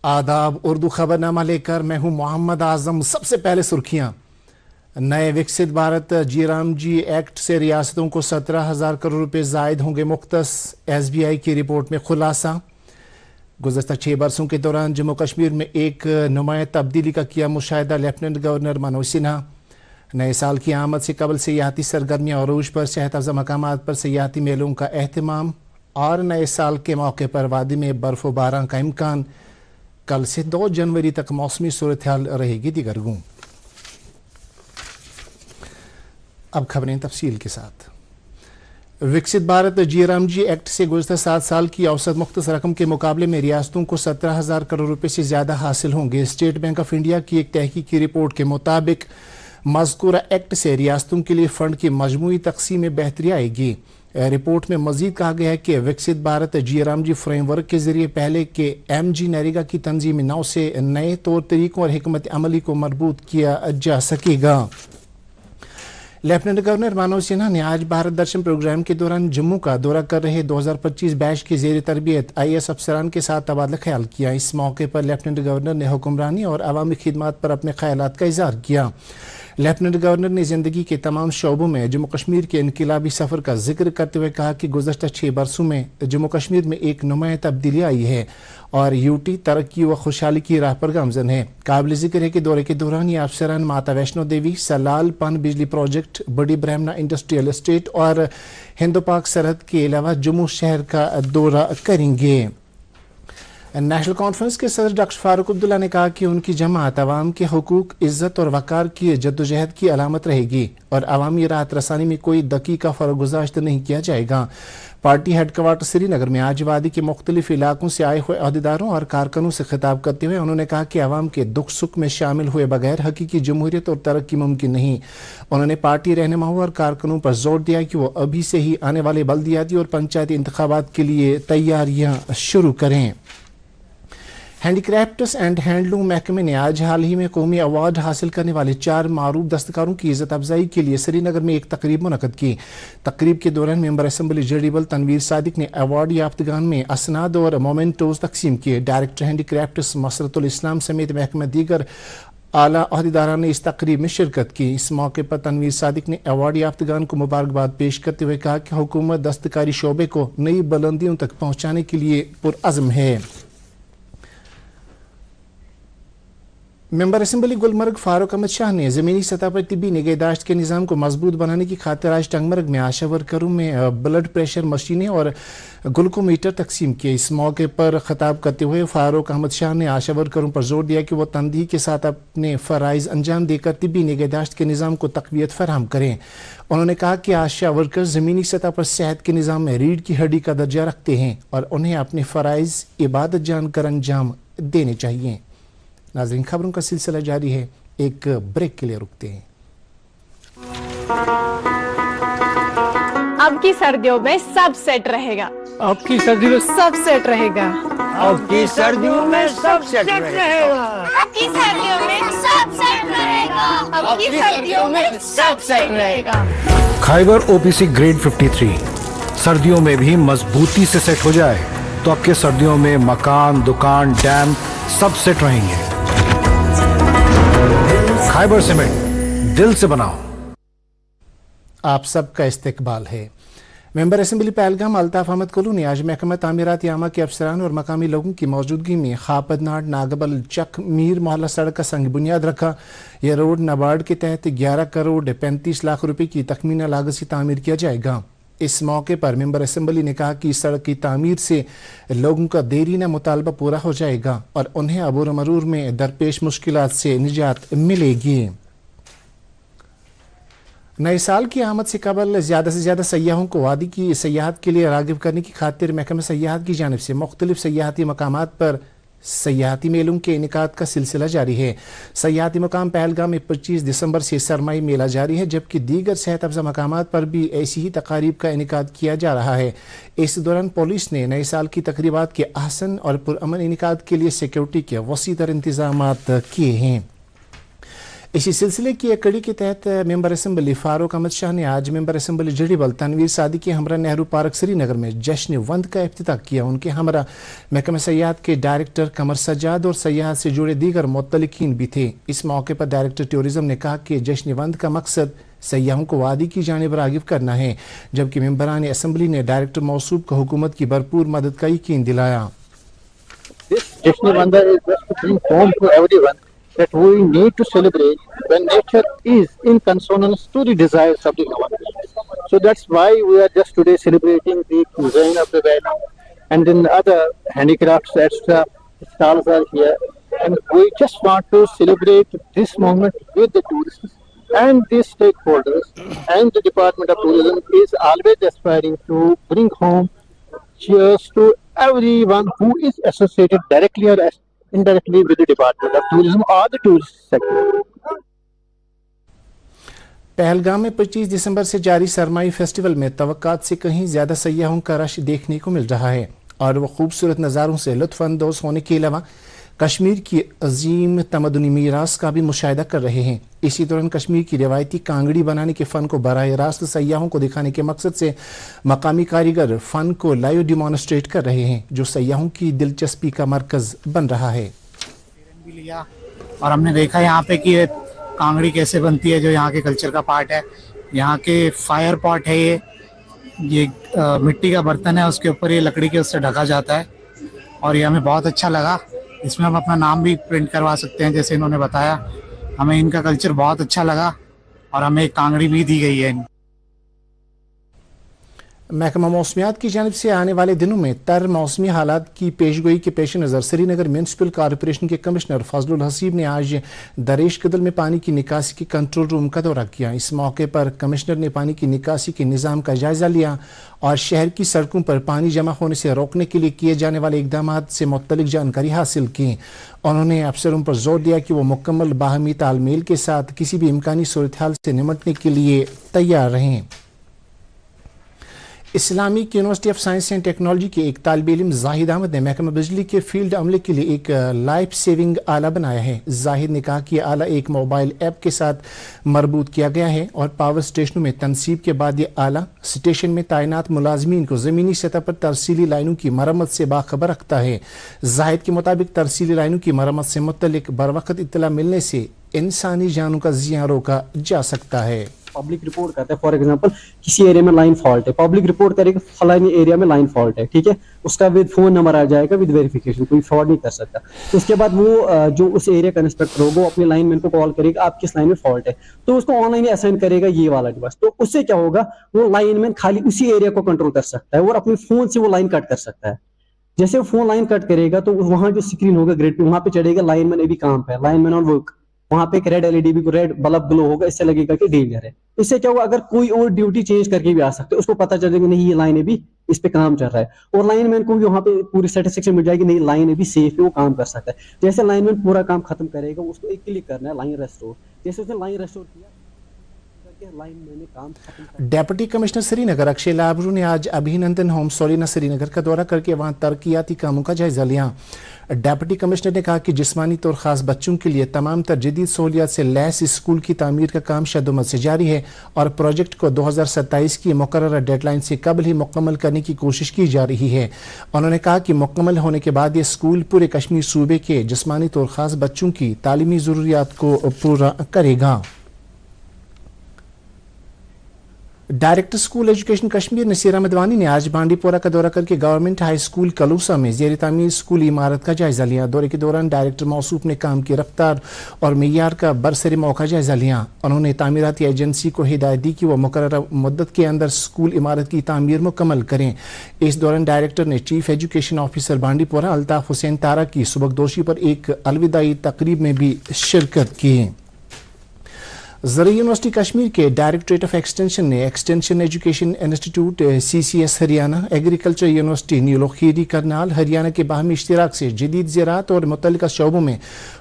आदाब। उर्दू खबरनामा लेकर मैं हूं मोहम्मद आजम। सबसे पहले सुर्खियां। नए विकसित भारत जी-राम जी एक्ट से रियासतों को 17,000 करोड़ रुपए जायद होंगे मुख्तस। SBI की रिपोर्ट में खुलासा। गुज़श्ता 6 बरसों के दौरान जम्मू कश्मीर में एक नुमाया तब्दीली का किया मुशाहिदा लेफ्टिनेंट गवर्नर मनोज सिन्हा। नए साल की आमद से कबल सियाहती सरगर्मियाँ अरूज पर, सेहत अफ़ज़ा मकामात पर सियाहती मेलों का एहतमाम और नए साल के मौके पर वादी में बर्फ व बारां का इम्कान। कल से 2 जनवरी तक मौसमी सूरत हाल रहेगी दिगरगूं। अब खबरें तफसील के साथ। विकसित भारत जी-राम जी एक्ट से गुज़श्ता 7 साल की औसत मुख्तस रकम के मुकाबले में रियासतों को 17,000 करोड़ रुपए से ज़्यादा हासिल होंगे। स्टेट बैंक ऑफ इंडिया की एक तहकीकी रिपोर्ट के मुताबिक मज़कूरा एक्ट से रियासतों के लिए फंड की मजमूई तक़सीम में बेहतरी आएगी। रिपोर्ट में मजीद कहा गया है कि विकसित भारत जी-राम जी फ्रेमवर्क के जरिए पहले के MG नरेगा की तंजीमी नौ से नए तौर तरीकों और हिकमत अमली को मजबूत किया जा सकेगा। लेफ्टिनेंट गवर्नर मनोज सिन्हा ने आज भारत दर्शन प्रोग्राम के दौरान जम्मू का दौरा कर रहे 2025 बैच के जेर तरबियत IAS अफसरान के साथ तबादला ख्याल किया। इस मौके पर लेफ्टिनेंट गवर्नर ने हुक्मरानी और अवामी खिदमात पर अपने ख्यालात का इजहार किया। लेफ्टिनेंट गवर्नर ने ज़िंदगी के तमाम शोबों में जम्मू कश्मीर के इनकलाबी सफ़र का जिक्र करते हुए कहा कि गुज़श्ता 6 बरसों में जम्मू कश्मीर में एक नुमाया तब्दीली आई है और UT तरक्की व खुशहाली की राह पर गामजन है। काबिल जिक्र है कि दौरे के दौरान ये अफसरान माता वैष्णो देवी, सलाल पन बिजली प्रोजेक्ट, बड़ी ब्रह्मना इंडस्ट्रियल एस्टेट और हिंदो पाक सरहद के अलावा जम्मू शहर का दौरा करेंगे। नेशनल कॉन्फ्रेंस के सदर डॉक्टर फारूक अब्दुल्ला ने कहा कि उनकी जमात अवाम के हुकूक, इज्जत और वकार की जद्दोजहद की अलामत रहेगी और अवामी राहत रसानी में कोई दकीका फरगुज़ाश्त नहीं किया जाएगा। पार्टी हेडक्वार्टर श्रीनगर में आज वादी के मुख्तलिफ इलाकों से आए हुए अहदेदारों और कारकुनों से खिताब करते हुए उन्होंने कहा कि अवाम के दुख सुख में शामिल हुए बगैर हकीकी जमहूरियत और तरक्की मुमकिन नहीं। उन्होंने पार्टी रहनुमाओं और कारकुनों पर जोर दिया कि वो अभी से ही आने वाले बल्दियाती और पंचायती इंतखाबात के लिए तैयारियां शुरू करें। हैंडीक्राफ्ट्स एंड हैंडलूम महकमे ने आज हाल ही में कौमी अवार्ड हासिल करने वाले 4 मारूफ दस्तकारों की इज्जत अफजाई के लिए श्रीनगर में एक तकरीब मुनक़द की। तकरीब के दौरान मेंबर असम्बली जडीबल तनवीर सादिक ने अवार्ड याफ्तगान में असनाद और मोमेंटोज तकसीम किए। डायरेक्टर हैंडीक्राफ्ट्स मसरतुल इस्लाम समेत महकमे दीगर आला अहदेदारान ने इस तकरीब में शिरकत की। इस मौके पर तनवीर सादिक ने अवार्ड याफ्तगान को मुबारकबाद पेश करते हुए कहा कि हुकूमत दस्तकारी शोबे को नई बुलंदियों तक पहुँचाने के लिए पुरअज़्म है। मेंबर असम्बली गुलमर्ग फारूक अहमद शाह ने ज़मीनी सतह पर तिब्बी निगहदाश्त के निज़ाम को मजबूत बनाने की खातिर आज टंगमर्ग में आशा वर्करों में ब्लड प्रेशर मशीनें और ग्लूकोमीटर तकसीम किए। इस मौके पर खिताब करते हुए फारूक अहमद शाह ने आशा वर्करों पर जोर दिया कि वो तनदीही के साथ अपने फ़राइज़ अंजाम देकर तिब्बी निगहदाश्त के निज़ाम को तक़वियत फराहम करें। उन्होंने कहा कि आशा वर्कर ज़मीनी सतह पर सेहत के निज़ाम में रीढ़ की हड्डी का दर्जा रखते हैं और उन्हें अपने फ़राइज़ इबादत जानकर अंजाम देने चाहिए। नाज़रीन, खबरों का सिलसिला जारी है। एक ब्रेक के लिए रुकते हैं। अब की सर्दियों में सब सेट रहेगा। अब की सर्दियों में सब सेट रहेगा। अब की सर्दियों में सब सेट रहेगा। अब की सर्दियों में सब सेट रहेगा। अब की सर्दियों में सब सेट रहेगा। खाइबर OPC ग्रेड 53 सर्दियों में भी मजबूती से सेट हो जाए तो आपके सर्दियों में मकान, दुकान, डैम सब सेट रहेंगे। खाइबर सीमेंट, दिल से बनाओ। आप सबका इस्तकबाल है। मेंबर असम्बली पहलगाम अल्ताफ अहमद कुल्लू ने आज महकमा तामीरात यामा के अफसरान और मकामी लोगों की मौजूदगी में खापदनाड नागबल चक मीर मोहल्ला सड़क का संग बुनियाद रखा। यह रोड नाबार्ड के तहत 11 करोड़ 35 लाख रुपए की तखमीना लागत से तामीर किया जाएगा। इस मौके पर मेंबर असम्बली ने कहा कि इस सड़क की तामीर से लोगों का देरीना मुतालबा पूरा हो जाएगा और उन्हें अबूर मरूर में दरपेश मुश्किलात से निजात मिलेगी। नए साल की आमद से कबल ज़्यादा से ज़्यादा सयाहों को वादी की सयाहत के लिए राग़िब करने की खातिर महकमा सयाहत की जानिब से मुख्तलिफ सयाहती मकामात पर सयाहती मेलों के इनेकाद का सिलसिला जारी है। सयाहती मकाम पहलगाम में 25 दिसंबर से सरमाई मेला जारी है, जबकि दीगर सेहत अफजा मकामात पर भी ऐसी ही तकारीब का इनेकाद किया जा रहा है। इस दौरान पुलिस ने नए साल की तकरीबात के आहसन और पुरअमन इनेकाद के लिए सिक्योरिटी के वसी तर इंतजामात किए हैं। इसी सिलसिले की एक कड़ी के तहत मेंबर असम्बली फारूक अहमद शाह ने आज मेंबर असम्बली जड़ीबल तनवीर सादी के हमरा नेहरू पार्क श्रीनगर में जश्न वंद का इफ्तिताह किया। उनके हमरा महकमा सयाहत के डायरेक्टर कमर सज्जाद और सयाहत से जुड़े दीगर मुत्तलिकीन भी थे। इस मौके पर डायरेक्टर टूरिज्म ने कहा कि जश्न वंद का मकसद सयाहों को वादी की जानिब रागिब करना है, जबकि मेंबरान असम्बली ने डायरेक्टर मौसूफ को हुकूमत की भरपूर मदद का यकीन दिलाया। Jashn Vanda is just to bring home to everyone that we need to celebrate when nature is in consonance to the desires of the government. So that's why we are just today celebrating the cuisine of the valley, and then other handicrafts, etc. stalls are here, and we just want to celebrate this moment with the tourists and the stakeholders, and the Department of Tourism is always aspiring to bring home cheers to everyone who is associated directly or indirectly with the Department of Tourism or the tourist sector. Pahalgam में 25 दिसंबर से जारी सरमाई festival में तवक्कात से कहीं ज्यादा सयाहों का rush देखने को मिल रहा है और वो खूबसूरत नज़ारों से लुत्फ अंदोज होने के अलावा कश्मीर की अजीम तमदनी मीरास का भी मुशाहिदा कर रहे हैं। इसी दौरान कश्मीर की रिवायती कांगड़ी बनाने के फ़न को बराह रास्त सयाहों को दिखाने के मकसद से मकामी कारीगर फ़न को लाइव डिमॉन्स्ट्रेट कर रहे हैं, जो सयाहों की दिलचस्पी का मरकज़ बन रहा है। भी लिया और हमने देखा यहाँ पे कि कांगड़ी कैसे बनती है, जो यहाँ के कल्चर का पार्ट है। यहाँ के फायर पॉट है, ये मिट्टी का बर्तन है, उसके ऊपर ये लकड़ी के उससे ढका जाता है और ये हमें बहुत अच्छा लगा। इसमें हम अपना नाम भी प्रिंट करवा सकते हैं, जैसे इन्होंने बताया। हमें इनका कल्चर बहुत अच्छा लगा और हमें एक कांगड़ी भी दी गई है। महकमा मौसमियात की जानिब से आने वाले दिनों में तर मौसमी हालात की पेशगोई के पेश नज़र श्रीनगर म्यूनसिपल कॉरपोरेशन के कमिश्नर फजलुल हसीब ने आज दरेश कदल में पानी की निकासी के कंट्रोल रूम का दौरा किया। इस मौके पर कमिश्नर ने पानी की निकासी के निज़ाम का जायजा लिया और शहर की सड़कों पर पानी जमा होने से रोकने के लिए किए जाने वाले इकदाम से मुतल्लिक जानकारी हासिल की। उन्होंने अफसरों पर जोर दिया कि वो मुकम्मल बाहमी तालमेल के साथ किसी भी इम्कानी सूरत हाल से निपटने के लिए तैयार रहें। Islamic university of science and technology के एक तालिब इल्म जाहिद अहमद ने महकमा बिजली के फील्ड अमले के लिए एक लाइफ सेविंग आला बनाया है। जाहिद ने कहा कि यह आला एक मोबाइल ऐप के साथ मरबूत किया गया है और पावर स्टेशनों में तनसीब के बाद यह आला स्टेशन में तैनात मुलाजमीन को ज़मीनी सतह पर तरसीली लाइनों की मरम्मत से बाखबर रखता है। जाहिद के मुताबिक तरसीली लाइनों की मरम्मत से मुतल्लिक बरवक्त इत्तला मिलने से इंसानी जानों का ज़ियां रोका जा सकता है। पब्लिक रिपोर्ट करता है, फॉर एग्जांपल किसी एरिया में लाइन फॉल्ट है, पब्लिक रिपोर्ट करेगा फलानी एरिया में लाइन फॉल्ट है, ठीक है, उसका विद फोन नंबर आ जाएगा विद वेरिफिकेशन, कोई फ्रॉड नहीं कर सकता। तो उसके बाद वो जो उस एरिया का इंस्पेक्टर होगा वो अपने लाइनमैन को कॉल करेगा, आप किस लाइन में फॉल्ट है, तो उसको ऑनलाइन असाइन करेगा ये वाला डिवाइस। तो उससे क्या होगा, वो लाइनमैन खाली उसी एरिया को कंट्रोल कर सकता है और अपने फोन से वो लाइन कट कर सकता है। जैसे वो फोन लाइन कट करेगा तो वहां जो स्क्रीन होगा ग्रिड पे, वहां पे चढ़ेगा लाइनमैन अभी काम पे, लाइनमैन ऑन वर्क, वहां पे एक रेड एलईडी भी रेड बल्ब ग्लो होगा, इससे लगेगा कि डेंजर है। इससे क्या होगा, अगर कोई और ड्यूटी चेंज करके भी आ सकते हैं, उसको पता चल जाएगा नहीं ये लाइन अभी इस पे काम चल रहा है, और लाइनमैन को भी वहां पे पूरी सेटिस्फेक्शन मिल जाएगी, नहीं लाइन अभी सेफ है, वो काम कर सकता है। जैसे लाइनमैन पूरा काम खत्म करेगा, उसको एक क्लिक करना है लाइन रेस्टोर, जैसे उसने लाइन रेस्टोर किया डेप्यूटी कमिश्नर श्रीनगर अक्षय लाबरू ने आज अभिनंदन होम सोलिना श्रीनगर का दौरा करके वहां तरक्याती कामों का जायजा लिया। डेप्यूटी कमिश्नर ने कहा कि जिस्मानी तौर खास बच्चों के लिए तमाम तर जदीद सहूलियात से लैस स्कूल की तामीर का काम शद्दुमत से जारी है और प्रोजेक्ट को 2027 की मुकर्रर डेडलाइन से कबल ही मुकम्मल करने की कोशिश की जा रही है। उन्होंने कहा कि मुकम्मल होने के बाद ये स्कूल पूरे कश्मीर सूबे के जिस्मानी तौर खास बच्चों की तालीमी ज़रूरियात को पूरा करेगा। Director school education Kashmir Nasir Ahmad Wani ने आज बांडीपोरा का दौरा करके गवर्नमेंट हाई स्कूल कलूसा में ज़ेर तामीर स्कूल इमारत का जायजा लिया। दौरे के दौरान डायरेक्टर मौसूफ ने काम की रफ्तार और मेयार का बरसरे मौका जायजा लिया। उन्होंने तामीराती एजेंसी को हिदायत दी कि वह मुकर्रर मुद्दत के अंदर स्कूल इमारत की तामीर मुकम्मल करें। इस दौरान डायरेक्टर ने chief education officer Bandipora Altaf Hussain Tara की सुबकदोशी पर एक अलविदाई तकरीब में भी शिरकत की। زرعی یونیورسٹی کشمیر کے ڈائریکٹوریٹ آف ایکسٹینشن نے extension education institute CCS Haryana, agriculture university Nilokheri Karnal Haryana کے باہمی اشتراک سے جدید زراعت اور متعلقہ شعبوں میں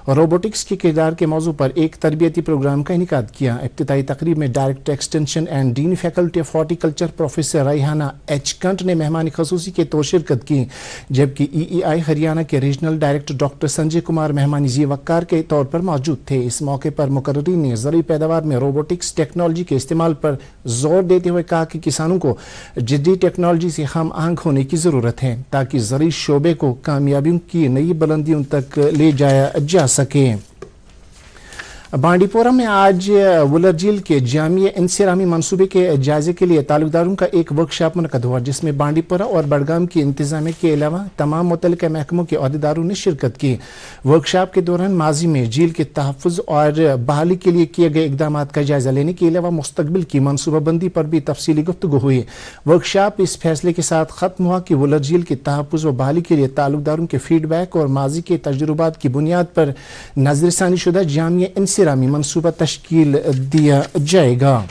روبوٹکس کے کردار کے موضوع پر ایک تربیتی پروگرام کا انعقاد کیا۔ ابتدائی تقریب میں director extension and dean faculty of horticulture professor Rehana H Kanth نے مہمان خصوصی کے طور شرکت کی، جبکہ EEI ہریانہ کے regional director doctor Sanjay Kumar مہمان ذی وقار کے طور پر موجود تھے۔ اس موقع پر مقررین نے زرعی پیداوار میں روبوٹکس ٹیکنالوجی کے استعمال پر زور دیتے ہوئے کہا کہ کسانوں کو جدید ٹیکنالوجی سے ہم آہنگ ہونے کی ضرورت ہے تاکہ زرعی شعبے کو کامیابیوں کی نئی بلندیوں تک لے جایا جا سکے۔ بانڈی پورہ میں آج ولر جھیل کے جامع انصرامی منصوبے کے جائزے کے لیے تعلقداروں کا ایک ورکشاپ منعقد ہوا، جس میں بانڈی پورہ اور بڑگام کی انتظامیہ کے علاوہ تمام متعلقہ محکموں کے عہدیداروں نے شرکت کی۔ ورکشاپ کے دوران ماضی میں جھیل کے تحفظ اور بحالی کے لیے کیے گئے اقدامات کا جائزہ لینے کے علاوہ مستقبل کی منصوبہ بندی پر بھی تفصیلی گفتگو ہوئی۔ ورکشاپ اس فیصلے کے ساتھ ختم ہوا کہ ولر جھیل کے تحفظ و بحالی کے لیے تعلقداروں کے فیڈ بیک اور ماضی کے تجربات کی بنیاد پر نظر ثانی شدہ جامع انصرامی منصوبہ تشکیل دیا جائے گا۔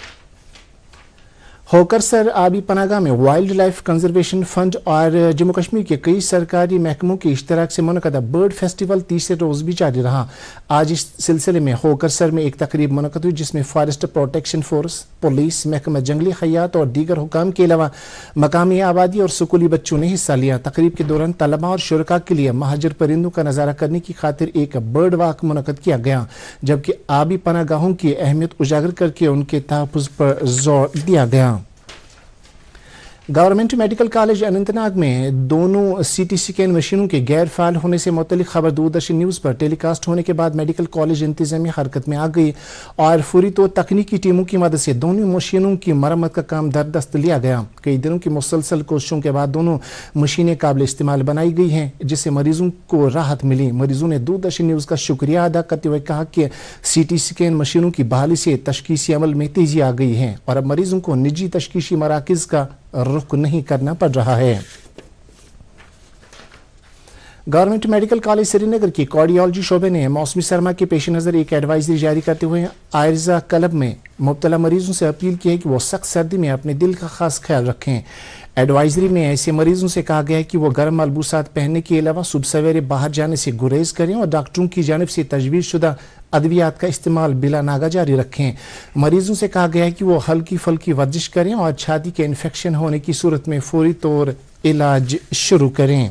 ہوکرسر آبی پناہ گاہ میں وائلڈ لائف کنزرویشن فنڈ اور جموں کشمیر کے کئی سرکاری محکموں کے اشتراک سے منعقدہ برڈ فیسٹیول تیسرے روز بھی جاری رہا۔ آج اس سلسلے میں ہوکرسر میں ایک تقریب منعقد ہوئی، جس میں فارسٹ پروٹیکشن فورس، پولیس، محکمہ جنگلی حیات اور دیگر حکام کے علاوہ مقامی آبادی اور اسکولی بچوں نے حصہ لیا۔ تقریب کے دوران طلباء اور شرکاء کے لیے مہاجر پرندوں کا نظارہ کرنے کی خاطر ایک برڈ واک منعقد کیا گیا، جبکہ آبی پناہ گاہوں کی اہمیت اجاگر کر کے ان کے تحفظ پر زور دیا گیا۔ Government medical college Anant Nag میں دونوں CT سکین مشینوں کے غیر فعال ہونے سے متعلق خبر دوردرشن نیوز پر ٹیلی کاسٹ ہونے کے بعد میڈیکل کالج انتظامیہ حرکت میں آ گئی اور فوری طور تکنیکی ٹیموں کی مدد سے دونوں مشینوں کی مرمت کا کام دردست لیا گیا۔ کئی دنوں کی مسلسل کوششوں کے بعد دونوں مشینیں قابل استعمال بنائی گئی ہیں، جس سے مریضوں کو راحت ملی۔ مریضوں نے دوردرشن نیوز کا شکریہ ادا کرتے ہوئے کہا کہ CT سکین مشینوں کی بحالی سے تشخیصی عمل میں تیزی آ گئی ہے اور اب مریضوں کو نجی تشخیصی مراکز کا رخ نہیں کرنا پڑ رہا ہے۔ گورنمنٹ میڈیکل کالج سری نگر کی کارڈیالوجی شعبے نے موسمی سرما کے پیش نظر ایک ایڈوائزری جاری کرتے ہوئے آئرزا کلب میں مبتلا مریضوں سے اپیل کی ہے کہ وہ سخت سردی میں اپنے دل کا خاص خیال رکھیں۔ ایڈوائزری میں ایسے مریضوں سے کہا گیا ہے کہ وہ گرم ملبوسات پہننے کے علاوہ صبح سویرے باہر جانے سے گریز کریں اور ڈاکٹروں کی جانب سے تجویز شدہ ادویات کا استعمال بلا ناغہ جاری رکھیں۔ مریضوں سے کہا گیا ہے کہ وہ ہلکی پھلکی ورزش کریں اور چھاتی کے انفیکشن ہونے کی صورت میں فوری طور علاج شروع کریں۔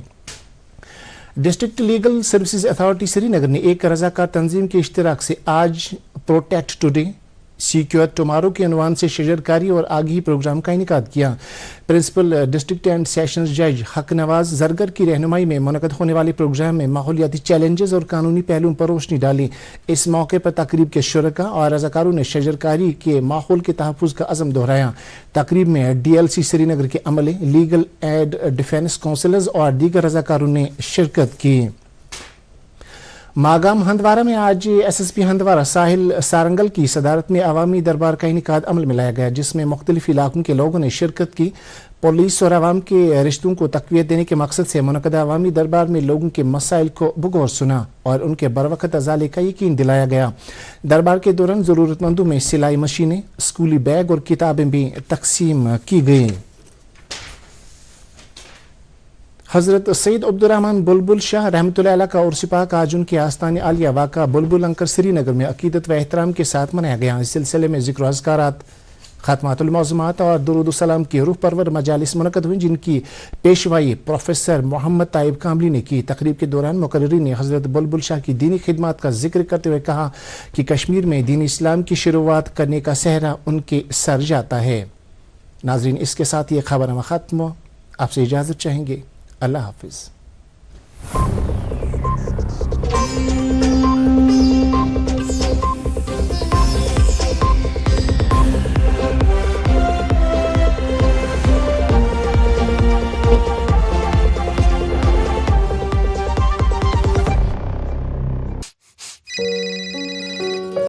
ڈسٹرکٹ لیگل سروسز اتھارٹی سری نگر نے ایک رضاکار تنظیم کے اشتراک سے آج پروٹیکٹ ٹوڈے سیکیور ٹمارو کے عنوان سے شجرکاری اور آگہی پروگرام کا انعقاد کیا۔ پرنسپل ڈسٹرکٹ اینڈ سیشنز جج حق نواز زرگر کی رہنمائی میں منعقد ہونے والے پروگرام میں ماحولیاتی چیلنجز اور قانونی پہلوؤں پر روشنی ڈالی۔ اس موقع پر تقریب کے شرکاء اور رضاکاروں نے شجرکاری کے ماحول کے تحفظ کا عزم دہرایا۔ تقریب میں DLC سری نگر کے عملے، لیگل ایڈ ڈیفینس کونسلرز اور دیگر رضاکاروں نے شرکت کی۔ ماگام ہندوارہ میں آج SSP ہندوارہ ساحل سارنگل کی صدارت میں عوامی دربار کا انعقاد عمل میں لایا گیا، جس میں مختلف علاقوں کے لوگوں نے شرکت کی۔ پولیس اور عوام کے رشتوں کو تقویت دینے کے مقصد سے منعقدہ عوامی دربار میں لوگوں کے مسائل کو بغور سنا اور ان کے بروقت ازالے کا یقین دلایا گیا۔ دربار کے دوران ضرورت مندوں میں سلائی مشینیں، اسکولی بیگ اور کتابیں بھی تقسیم کی گئیں۔ حضرت سید عبدالرحمن بلبل شاہ رحمۃ اللہ علیہ کا عرس پاک آج ان کے آستان عالیہ واقع بلبل انکر سری نگر میں عقیدت و احترام کے ساتھ منایا گیا۔ اس سلسلے میں ذکر و اذکارات، خاتمات المعظمات اور درود السلام کی روح پرور مجالس منعقد ہوئی، جن کی پیشوائی پروفیسر محمد طیب کاملی نے کی۔ تقریب کے دوران مقررین نے حضرت بلبل شاہ کی دینی خدمات کا ذکر کرتے ہوئے کہا کہ کشمیر میں دین اسلام کی شروعات کرنے کا صحرا ان کے سر جاتا ہے۔ ناظرین، اس کے ساتھ یہ خبر ختم ہوا، آپ سے اجازت چاہیں گے۔ اللہ حافظ۔